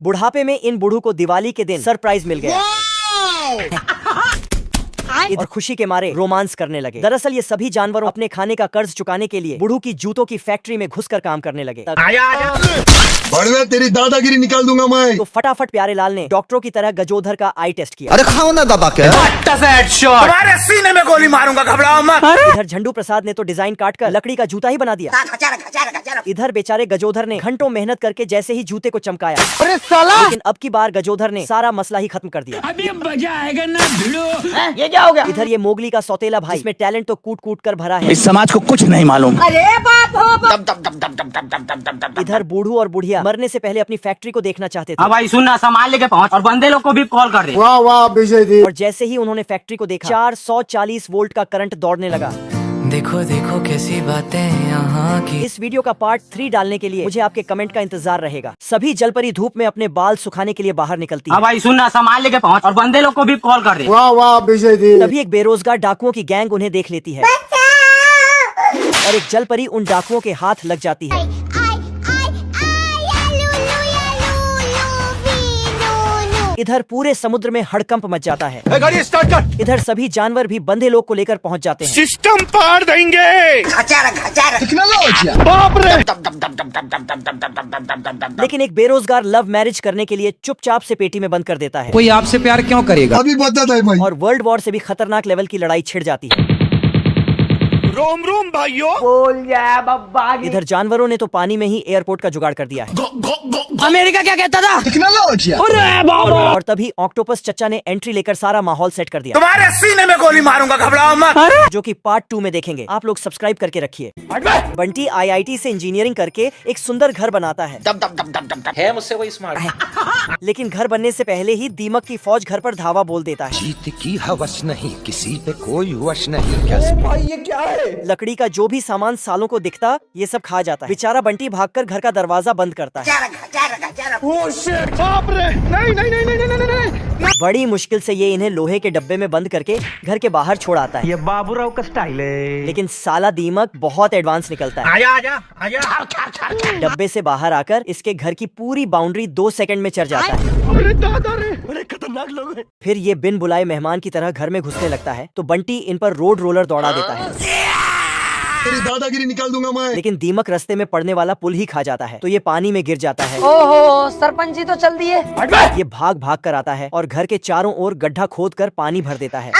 बुढ़ापे में इन बूढ़ों को दिवाली के दिन सरप्राइज मिल गया और खुशी के मारे रोमांस करने लगे। दरअसल ये सभी जानवरों अपने खाने का कर्ज चुकाने के लिए बूढ़ों की जूतों की फैक्ट्री में घुसकर काम करने लगे। बड़वे तेरी दादागिरी निकाल दूंगा मैं। तो फटाफट प्यारे लाल ने डॉक्टरों की तरह गजोधर का आई टेस्ट किया। अरे खाओ ना दादा के तुम्हारे सीने में गोली मारूंगा, घबराओ मत। इधर झंडू प्रसाद ने तो डिजाइन काटकर लकड़ी का जूता ही बना दिया। इधर बेचारे गजोधर ने घंटों मेहनत करके जैसे ही जूते को चमकाया, अरे साला, लेकिन अब की बार गजोधर ने सारा मसला ही खत्म कर दिया। अभी मजा आएगा ना भिड़ो। ये क्या हो गया? इधर ये मोगली का सौतेला भाई, इसमें टैलेंट तो कूट कूट कर भरा है। इस समाज को कुछ नहीं मालूम। अरे बाप हो इधर बूढ़ू और बुढ़िया मरने से पहले अपनी फैक्ट्री को देखना चाहते थे। हाँ भाई सुनना, सामान लेके पहुंच और बंदे लोग को भी कॉल कर दे। वाह वाह विजय जी। और जैसे ही उन्होंने फैक्ट्री को देखा, 440 वोल्ट का करंट दौड़ने लगा। देखो देखो कैसी बातें यहाँ की। इस वीडियो का पार्ट 3 डालने के लिए मुझे आपके कमेंट का इंतजार रहेगा। सभी जलपरी धूप में अपने बाल सुखाने के लिए बाहर निकलती हाँ है। भाई सुनना, सामान लेके पहुंच और बंदे लोग को भी कॉल कर दे। वाह वाह विजय जी। तभी एक बेरोजगार डाकुओं की गैंग उन्हें देख लेती है और एक जलपरी उन डाकुओं के हाथ लग जाती है। इधर पूरे समुद्र में हड़कंप मच जाता है। गाड़ी स्टार्ट कर। इधर सभी जानवर भी बंधे लोग को लेकर पहुंच जाते हैं। सिस्टम पार देंगे। बाप रे। लेकिन एक बेरोजगार लव मैरिज करने के लिए चुपचाप से पेटी में बंद कर देता है कोई आपसे प्यार क्यों करेगा? अभी बता था भाई। और वर्ल्ड वॉर से भी खतरनाक लेवल की लड़ाई छिड़ जाती है। रोम रोम भाइयों। इधर जानवरों ने तो पानी में ही एयरपोर्ट का जुगाड़ कर दिया है। अमेरिका क्या कहता था? टेक्नोलॉजी। और तभी ऑक्टोपस चच्चा ने एंट्री लेकर सारा माहौल सेट कर दिया, तुम्हारे सीने में गोली मारूंगा, घबराओ मत। जो कि पार्ट 2 में देखेंगे। आप लोग सब्सक्राइब करके रखिए। बंटी IIT से इंजीनियरिंग करके एक सुंदर घर बनाता है। है मुझसे कोई स्मार्ट। लेकिन घर बनने से पहले ही दीमक की फौज घर पर धावा बोल देता है। जीत की हवस नहीं, किसी पे कोई वश नहीं। क्या लकड़ी का जो भी सामान सालों को दिखता, ये सब खा जाता है। बेचारा बंटी भागकर घर का दरवाजा बंद करता है। बाप रे। नहीं नहीं नहीं नहीं नहीं नहीं। बड़ी मुश्किल से ये इन्हें लोहे के डब्बे में बंद करके घर के बाहर छोड़ आता है। ये बाबूराव का स्टाइल है। लेकिन साला दीमक बहुत एडवांस निकलता है। आजा आजा आजा। डब्बे से बाहर आकर इसके घर की पूरी बाउंड्री 2 सेकंड में चढ़ जाता है। अरे दादा रे, बड़े खतरनाक लोग हैं। फिर ये बिन बुलाए मेहमान की तरह घर में घुसने लगता है, तो बंटी इन पर रोड रोलर दौड़ा देता है। तेरी दादागिरी निकाल दूंगा मैं। लेकिन दीमक रास्ते में पड़ने वाला पुल ही खा जाता है, तो ये पानी में गिर जाता है। ओहो, सरपंच जी तो चल दिए। ये भाग भाग कर आता है और घर के चारों ओर गड्ढा खोद कर पानी भर देता है।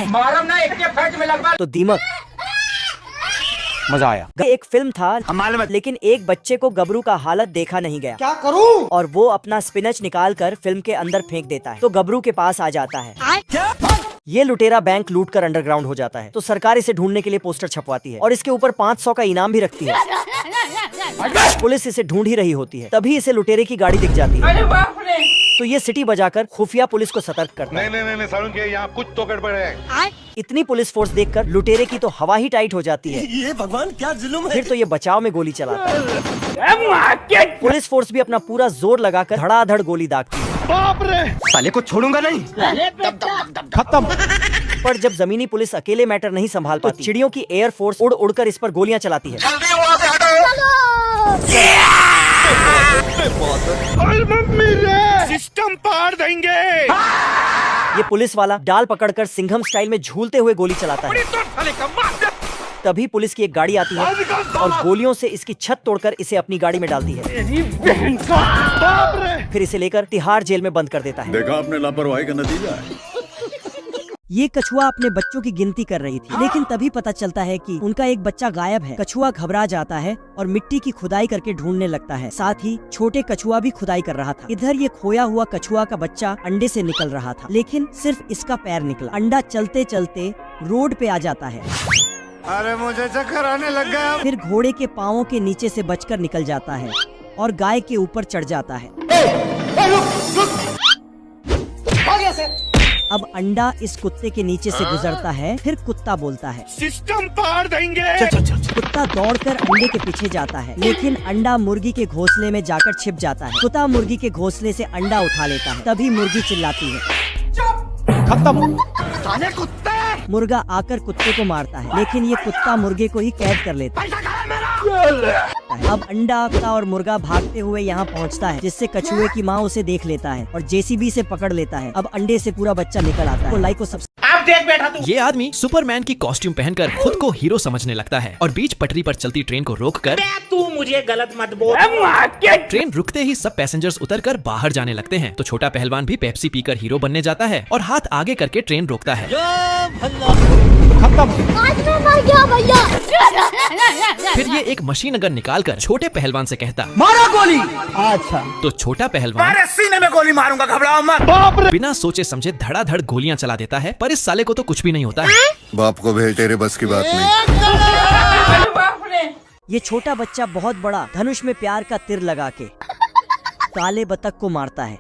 मारम ना एक के फट में लगभग। तो दीमक, मजा आया। एक फिल्म था, लेकिन एक बच्चे को गबरू का हालत देखा नहीं गया। क्या करूं? और वो अपना स्पिनच निकाल कर फिल्म के अंदर फेंक देता है, तो गबरू के पास आ जाता है। ये लुटेरा बैंक लूट कर अंडरग्राउंड हो जाता है, तो सरकार इसे ढूंढने के लिए पोस्टर छपवाती है और इसके ऊपर 500 का इनाम भी रखती है। पुलिस इसे ढूंढ ही रही होती है, तभी इसे लुटेरे की गाड़ी दिख जाती है। तो ये सिटी बजाकर खुफिया पुलिस को सतर्क करता है। नहीं सारुण के यहाँ कुछ तो गड़बड़ है। इतनी पुलिस फोर्स देखकर लुटेरे की तो हवा ही टाइट हो जाती है। ये भगवान क्या जुल्म है। फिर तो ये बचाव में गोली चलाता है। पुलिस फोर्स भी अपना पूरा जोर लगाकर धड़ाधड़ गोली दागती है। बाप रे। साले को छोड़ूंगा नहीं। खत्म। पर जब जमीनी पुलिस अकेले मैटर नहीं संभाल पाती, तो चिड़ियों की एयर फोर्स उड़ उड़कर इस पर गोलियां चलाती है। मम्मी रे, सिस्टम पार देंगे। ये पुलिस वाला डाल पकड़कर सिंघम स्टाइल में झूलते हुए गोली चलाता है। तभी पुलिस की एक गाड़ी आती है और गोलियों से इसकी छत तोड़कर इसे अपनी गाड़ी में डालती है। बाप रे। फिर इसे लेकर तिहाड़ जेल में बंद कर देता है। देखा आपने लापरवाही का नतीजा है। ये कछुआ अपने बच्चों की गिनती कर रही थी, लेकिन तभी पता चलता है कि उनका एक बच्चा गायब है। कछुआ घबरा जाता है और मिट्टी की खुदाई करके ढूंढने लगता है। साथ ही छोटे कछुआ भी खुदाई कर रहा था। इधर ये खोया हुआ कछुआ का बच्चा अंडे से निकल रहा था, लेकिन सिर्फ इसका पैर निकला। अंडा चलते चलते रोड पे आ जाता है। अरे मुझे चक्कर आने लग गया। फिर घोड़े के पाँवों के नीचे से बचकर निकल जाता है और गाय के ऊपर चढ़ जाता है। अब अंडा इस कुत्ते के नीचे से गुजरता है। फिर कुत्ता बोलता है, सिस्टम पार देंगे। कुत्ता दौड़कर अंडे के पीछे जाता है, लेकिन अंडा मुर्गी के घोंसले में जाकर छिप जाता है। कुत्ता मुर्गी के घोंसले से अंडा उठा लेता है। तभी मुर्गी चिल्लाती है, खत्म। मुर्गा आकर कुत्ते को मारता है, लेकिन ये कुत्ता मुर्गे को ही कैद कर लेता है। अब अंडा का और मुर्गा भागते हुए यहाँ पहुँचता है, जिससे कछुए की माँ उसे देख लेता है और जेसीबी से पकड़ लेता है। अब अंडे से पूरा बच्चा निकल आता है। लाइक को ये आदमी सुपरमैन की कॉस्ट्यूम पहनकर खुद को हीरो समझने लगता है और बीच पटरी पर चलती ट्रेन को रोककर तू मुझे गलत मत बोल। ट्रेन रुकते ही सब पैसेंजर्स उतरकर बाहर जाने लगते हैं। तो छोटा पहलवान भी पेप्सी पीकर हीरो बनने जाता है और हाथ आगे करके ट्रेन रोकता है। फिर ये एक मशीन गन निकालकर छोटे पहलवान से कहता, मारा गोली। अच्छा, तो छोटा पहलवान सीने में गोली मारूंगा, घबराओ मत। बिना सोचे समझे धड़ाधड़ गोलियां चला देता है, पर इस साले को तो कुछ भी नहीं होता है। बाप को भेज, तेरे बस की बात नहीं। ये छोटा बच्चा बहुत बड़ा धनुष में प्यार का तीर लगा के काले बतख को मारता है।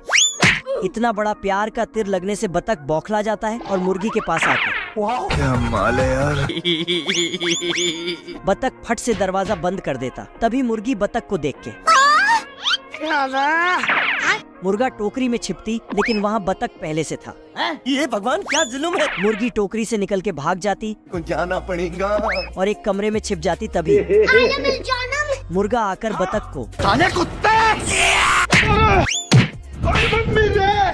इतना बड़ा प्यार का तीर लगने से बतख बौखला जाता है और मुर्गी के पास आके क्या माल है यार। बतख फट से दरवाजा बंद कर देता। तभी मुर्गी बतख को देख के मुर्गा टोकरी में छिपती, लेकिन वहाँ बतख पहले से था। ये भगवान क्या जुल्म है। मुर्गी टोकरी से निकल के भाग जाती जाना पड़ेगा और एक कमरे में छिप जाती। तभी मुर्गा आकर बतख को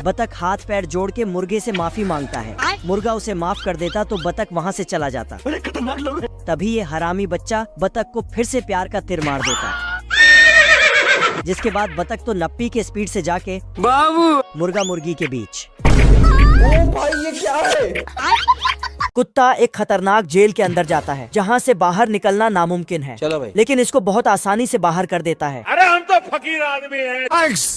बतख हाथ पैर जोड़ के मुर्गे से माफी मांगता है। मुर्गा उसे माफ कर देता तो बतख वहाँ से चला जाता। तभी ये हरामी बच्चा बतख को फिर से प्यार का तीर मार देता, जिसके बाद बतख तो नप्पी के स्पीड से जाके बाबू मुर्गा मुर्गी के बीच। ओ भाई ये क्या है। कुत्ता एक खतरनाक जेल के अंदर जाता है, जहाँ से बाहर निकलना नामुमकिन है। चलो भाई। लेकिन इसको बहुत आसानी से बाहर कर देता है। अरे हम तो फकीर आदमी हैं।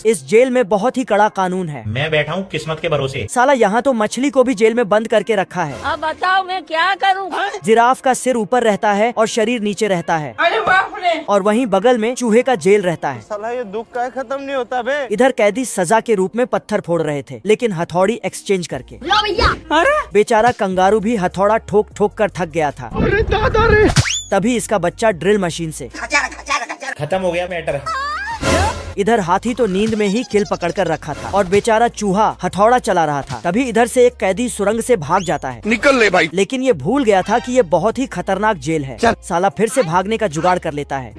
इस जेल में बहुत ही कड़ा कानून है। मैं बैठा हूँ किस्मत के भरोसे। साला यहाँ तो मछली को भी जेल में बंद करके रखा है। अब बताओ मैं क्या करूँ। जिराफ का सिर ऊपर रहता है और शरीर नीचे रहता है, अरे बाप रे। और वहीं बगल में चूहे का जेल रहता है। साला ये दुख का खत्म नहीं होता बे। इधर कैदी सजा के रूप में पत्थर फोड़ रहे थे, लेकिन हथौड़ी एक्सचेंज करके। बेचारा कंगारू भी हथौड़ा ठोक ठोक कर थक गया था। अरे दादा रे। तभी इसका बच्चा ड्रिल मशीन से खत्म हो गया मैटर। इधर हाथी तो नींद में ही किल पकड़कर रखा था और बेचारा चूहा हथौड़ा चला रहा था। तभी इधर से एक कैदी सुरंग से भाग जाता है। निकल ले भाई। लेकिन ये भूल गया था कि ये बहुत ही खतरनाक जेल है। साला फिर से भागने का जुगाड़ कर लेता है,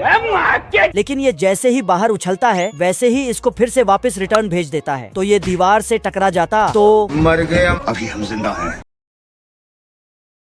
लेकिन ये जैसे ही बाहर उछलता है वैसे ही इसको फिर से वापस रिटर्न भेज देता है। तो ये दीवार से टकरा जाता तो मर गए। अभी हम जिंदा हैं।